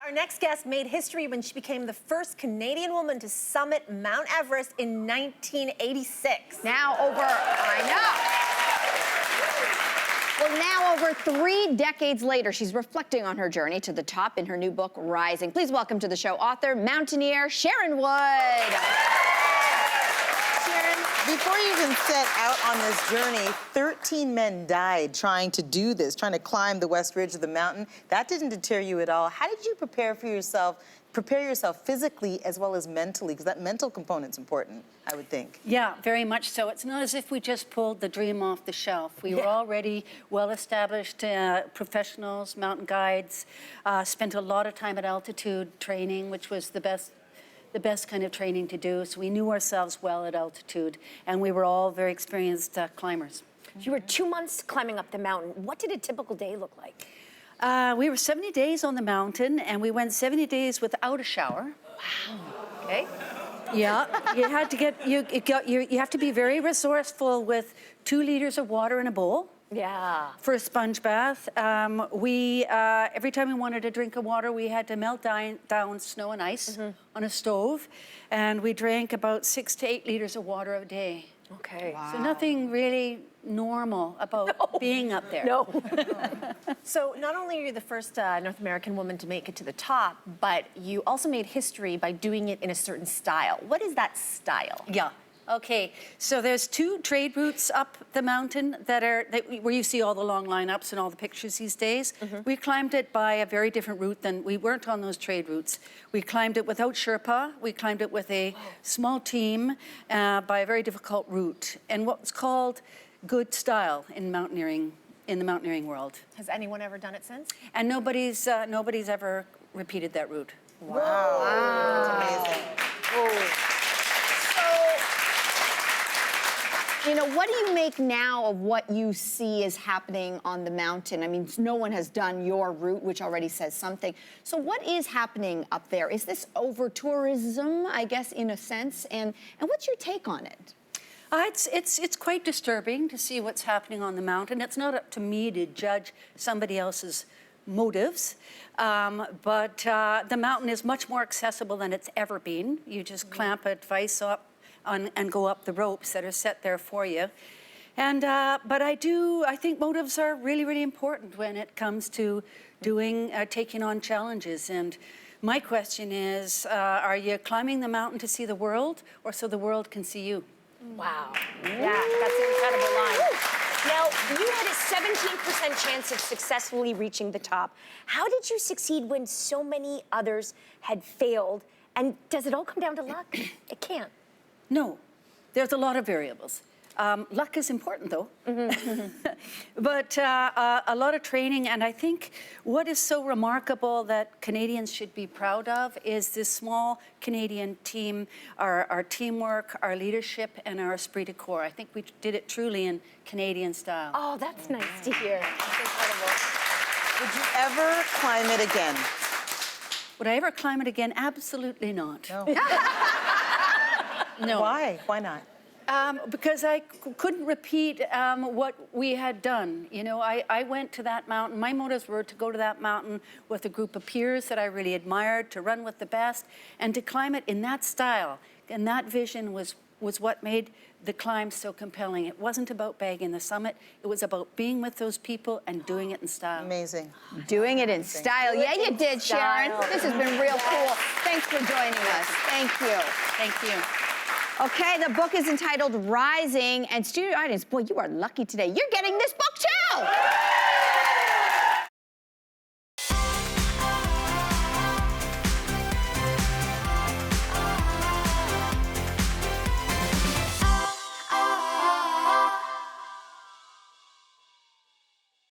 Our next guest made history when she became the first Canadian woman to summit Mount Everest in 1986. Now over 3 decades later, she's reflecting on her journey to the top in her new book, Rising. Please welcome to the show author, mountaineer, Sharon Wood. Sharon, before you even set out on this journey, 13 men died trying to do this, trying to climb the west ridge of the mountain. That didn't deter you at all. How did you prepare yourself physically as well as mentally? Because that mental component's important, I would think. Yeah, very much so. It's not as if we just pulled the dream off the shelf. We were already well-established professionals, mountain guides, spent a lot of time at altitude training, which was the best kind of training to do. So we knew ourselves well at altitude, and we were all very experienced climbers. You were 2 months climbing up the mountain. What did a typical day look like? We were 70 days on the mountain, and we went 70 days without a shower. Wow. Okay. Yeah, you had to get you have to be very resourceful with 2 liters of water in a bowl. Yeah. For a sponge bath. Every time we wanted a drink of water, we had to melt down snow and ice on a stove, and we drank about 6 to 8 liters of water a day. Okay. Wow. So nothing really normal about being up there. No. So not only are you the first North American woman to make it to the top, but you also made history by doing it in a certain style. What is that style? Yeah. Okay, so there's 2 trade routes up the mountain where you see all the long lineups and all the pictures these days. We climbed it by a very different route than we weren't on those trade routes. We climbed it without Sherpa. We climbed it with a small team by a very difficult route, and what's called good style in mountaineering, in the mountaineering world. Has anyone ever done it since? And nobody's ever repeated that route. Wow. Wow. That's amazing. Whoa. You know, what do you make now of what you see is happening on the mountain? I mean, no one has done your route, which already says something. So what is happening up there? Is this over-tourism, I guess, in a sense? And what's your take on it? It's quite disturbing to see what's happening on the mountain. It's not up to me to judge somebody else's motives, but the mountain is much more accessible than it's ever been. You just clamp a device up and go up the ropes that are set there for you. And but I think motives are really, really important when it comes to taking on challenges. And my question is, are you climbing the mountain to see the world, or so the world can see you? Wow. Yeah, that's an incredible line. Now, you had a 17% chance of successfully reaching the top. How did you succeed when so many others had failed? And does it all come down to luck? It can't. No, there's a lot of variables. Luck is important, though. But a lot of training, and I think what is so remarkable that Canadians should be proud of is this small Canadian team, our teamwork, our leadership, and our esprit de corps. I think we did it truly in Canadian style. Oh, that's nice to hear. That's incredible. Would you ever climb it again? Would I ever climb it again? Absolutely not. No. No. Why? Why not? Because I couldn't repeat what we had done. You know, I went to that mountain. My motives were to go to that mountain with a group of peers that I really admired, to run with the best, and to climb it in that style. And that vision was what made the climb so compelling. It wasn't about bagging the summit. It was about being with those people and doing it in style. Amazing. Doing it in style. Yeah, you did, Sharon. This has been real cool. Thanks for joining us. Thank you. Thank you. Okay, the book is entitled Rising, and studio audience, boy, you are lucky today. You're getting this book too!